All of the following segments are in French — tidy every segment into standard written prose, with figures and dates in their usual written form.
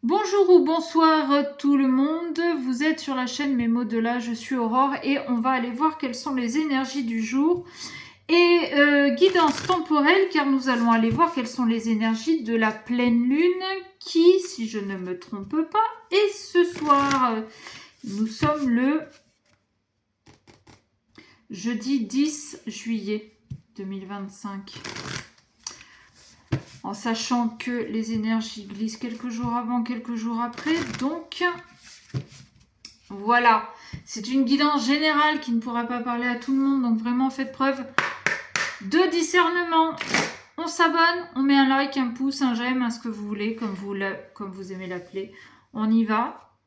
Bonjour ou bonsoir tout le monde, vous êtes sur la chaîne Mémo de là, je suis Aurore et on va aller voir quelles sont les énergies du jour et guidance temporelle car nous allons aller voir quelles sont les énergies de la pleine lune qui, si je ne me trompe pas, est ce soir. Nous sommes le jeudi 10 juillet 2025. En sachant que les énergies glissent quelques jours avant, quelques jours après. Donc, voilà. C'est une guidance générale qui ne pourra pas parler à tout le monde. Donc, vraiment, faites preuve de discernement. On s'abonne, on met un like, un pouce, un j'aime, ce que vous voulez, comme vous aimez l'appeler. On y va.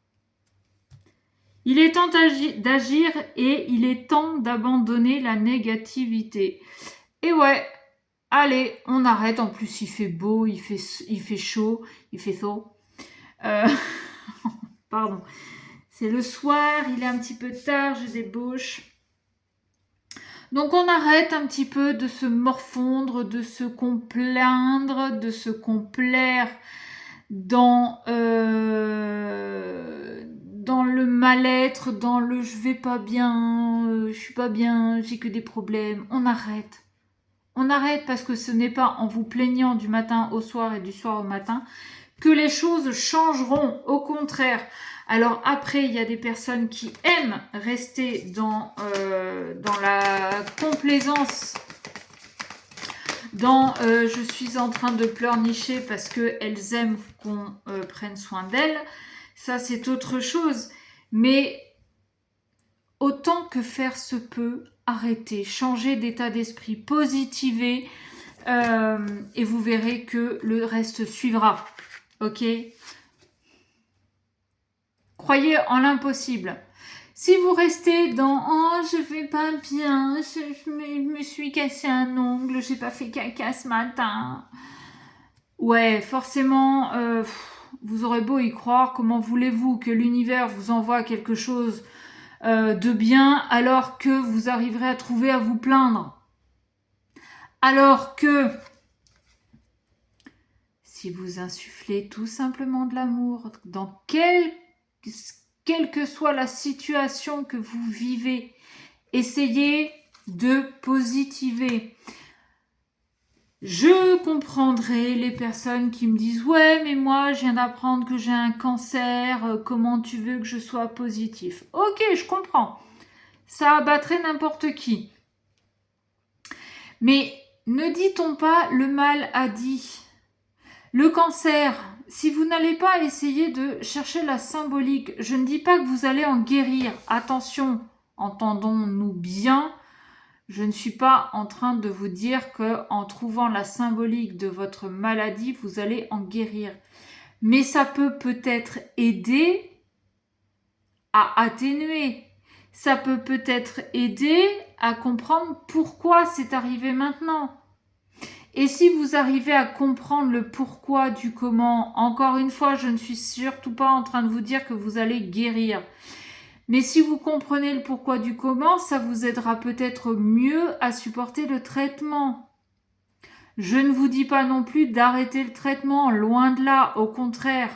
Il est temps d'agir et il est temps d'abandonner la négativité. Et ouais, allez, on arrête. En plus, il fait beau, il fait chaud, il fait chaud. Pardon. C'est le soir, il est un petit peu tard, je débauche. Donc on arrête un petit peu de se morfondre, de se complaindre, de se complaire dans le mal-être, dans le je vais pas bien, je suis pas bien, j'ai que des problèmes. On arrête. On arrête parce que ce n'est pas en vous plaignant du matin au soir et du soir au matin que les choses changeront. Au contraire. Alors après, il y a des personnes qui aiment rester dans la complaisance, dans je suis en train de pleurnicher parce qu'elles aiment qu'on prenne soin d'elles. Ça, c'est autre chose. Mais autant que faire se peut, arrêtez, changez d'état d'esprit, positivez, et vous verrez que le reste suivra. Ok ? Croyez en l'impossible. Si vous restez dans « Oh, je vais pas bien, je me suis cassé un ongle, j'ai pas fait caca ce matin. » Ouais, forcément, vous aurez beau y croire, comment voulez-vous que l'univers vous envoie quelque chose de bien alors que vous arriverez à trouver à vous plaindre? Alors que si vous insufflez tout simplement de l'amour dans quelle que soit la situation que vous vivez, essayez de positiver. Je comprendrai les personnes qui me disent « Ouais, mais moi, je viens d'apprendre que j'ai un cancer, comment tu veux que je sois positif ?» Ok, je comprends. Ça abattrait n'importe qui. Mais ne dit-on pas le mal a dit? Le cancer, si vous n'allez pas essayer de chercher la symbolique, je ne dis pas que vous allez en guérir. Attention, entendons-nous bien. Je ne suis pas en train de vous dire qu'en trouvant la symbolique de votre maladie, vous allez en guérir. Mais ça peut peut-être aider à atténuer. Ça peut peut-être aider à comprendre pourquoi c'est arrivé maintenant. Et si vous arrivez à comprendre le pourquoi du comment, encore une fois, je ne suis surtout pas en train de vous dire que vous allez guérir. Mais si vous comprenez le pourquoi du comment, ça vous aidera peut-être mieux à supporter le traitement. Je ne vous dis pas non plus d'arrêter le traitement, loin de là, au contraire.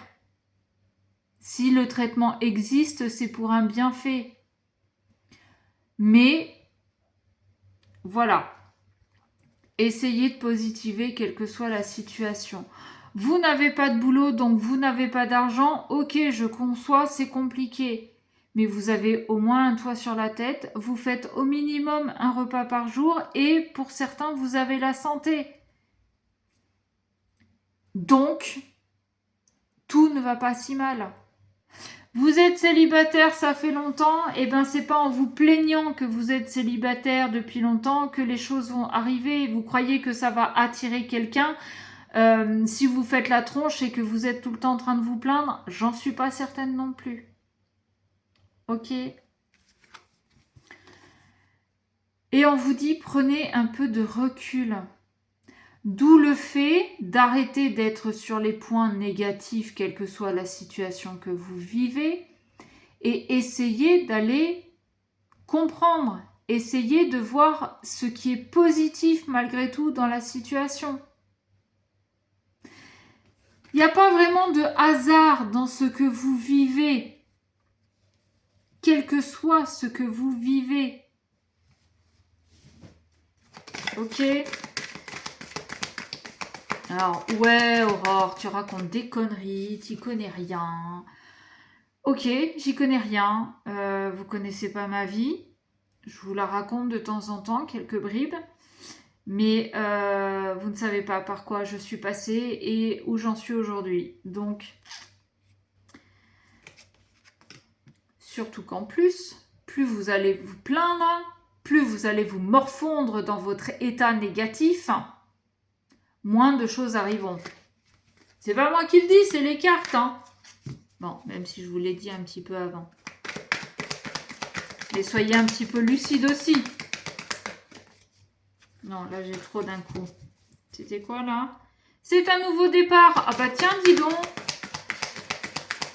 Si le traitement existe, c'est pour un bienfait. Mais, voilà. Essayez de positiver quelle que soit la situation. Vous n'avez pas de boulot, donc vous n'avez pas d'argent. Ok, je conçois, c'est compliqué. Mais vous avez au moins un toit sur la tête. Vous faites au minimum un repas par jour. Et pour certains, vous avez la santé. Donc, tout ne va pas si mal. Vous êtes célibataire, ça fait longtemps, et ben c'est pas en vous plaignant que vous êtes célibataire depuis longtemps que les choses vont arriver. Vous croyez que ça va attirer quelqu'un. Si vous faites la tronche et que vous êtes tout le temps en train de vous plaindre, j'en suis pas certaine non plus. Ok. Et on vous dit, prenez un peu de recul. D'où le fait d'arrêter d'être sur les points négatifs, quelle que soit la situation que vous vivez, et essayer d'aller comprendre, essayer de voir ce qui est positif malgré tout dans la situation. Il n'y a pas vraiment de hasard dans ce que vous vivez. Quel que soit ce que vous vivez. Ok. Alors, ouais, Aurore, tu racontes des conneries, tu connais rien. Ok, j'y connais rien. Vous connaissez pas ma vie. Je vous la raconte de temps en temps, quelques bribes. Mais vous ne savez pas par quoi je suis passée et où j'en suis aujourd'hui. Donc, surtout qu'en plus vous allez vous plaindre, plus vous allez vous morfondre dans votre état négatif, moins de choses arriveront. C'est pas moi qui le dis, c'est les cartes. Hein. Bon, même si je vous l'ai dit un petit peu avant. Mais soyez un petit peu lucide aussi. Non, là j'ai trop d'un coup. C'était quoi là? C'est un nouveau départ. Ah bah tiens, dis donc.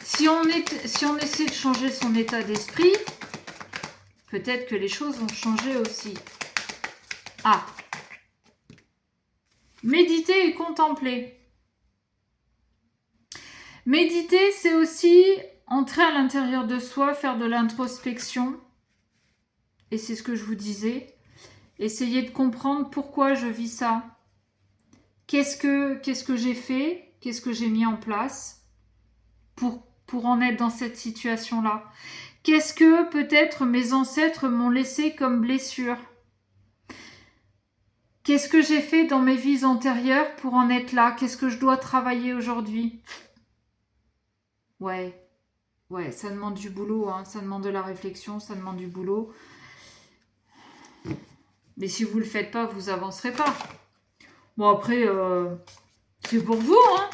Si on essaie de changer son état d'esprit, peut-être que les choses vont changer aussi. Ah. Méditer et contempler. Méditer, c'est aussi entrer à l'intérieur de soi, faire de l'introspection. Et c'est ce que je vous disais. Essayer de comprendre pourquoi je vis ça. Qu'est-ce que j'ai fait? Qu'est-ce que j'ai mis en place pour en être dans cette situation-là? Qu'est-ce que peut-être mes ancêtres m'ont laissé comme blessure? Qu'est-ce que j'ai fait dans mes vies antérieures pour en être là? Qu'est-ce que je dois travailler aujourd'hui? Ouais, ça demande du boulot, hein. Ça demande de la réflexion, ça demande du boulot. Mais si vous le faites pas, vous avancerez pas. Bon après, c'est pour vous, hein.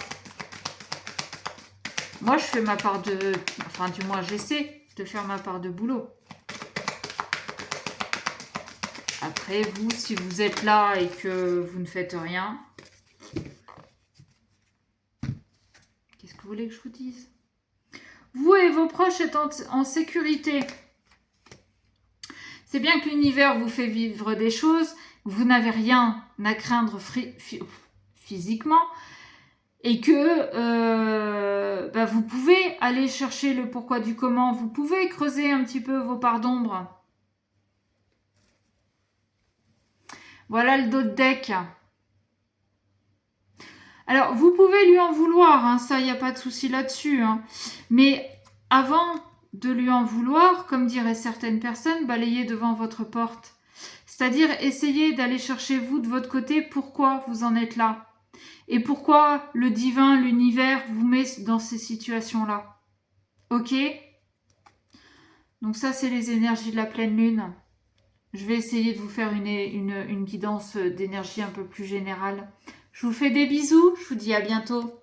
Moi, je fais ma part de... Enfin, du moins, j'essaie de faire ma part de boulot. Après, vous, si vous êtes là et que vous ne faites rien, qu'est-ce que vous voulez que je vous dise? Vous et vos proches êtes en sécurité. C'est bien que l'univers vous fait vivre des choses, vous n'avez rien à craindre physiquement, et que vous pouvez aller chercher le pourquoi du comment, vous pouvez creuser un petit peu vos parts d'ombre. Voilà le dos de deck. Alors, vous pouvez lui en vouloir, hein, ça, il n'y a pas de souci là-dessus. Hein. Mais avant de lui en vouloir, comme diraient certaines personnes, balayez devant votre porte. C'est-à-dire, essayez d'aller chercher vous de votre côté pourquoi vous en êtes là. Et pourquoi le divin, l'univers vous met dans ces situations-là. Ok? Donc ça, c'est les énergies de la pleine lune. Je vais essayer de vous faire une guidance d'énergie un peu plus générale. Je vous fais des bisous, je vous dis à bientôt.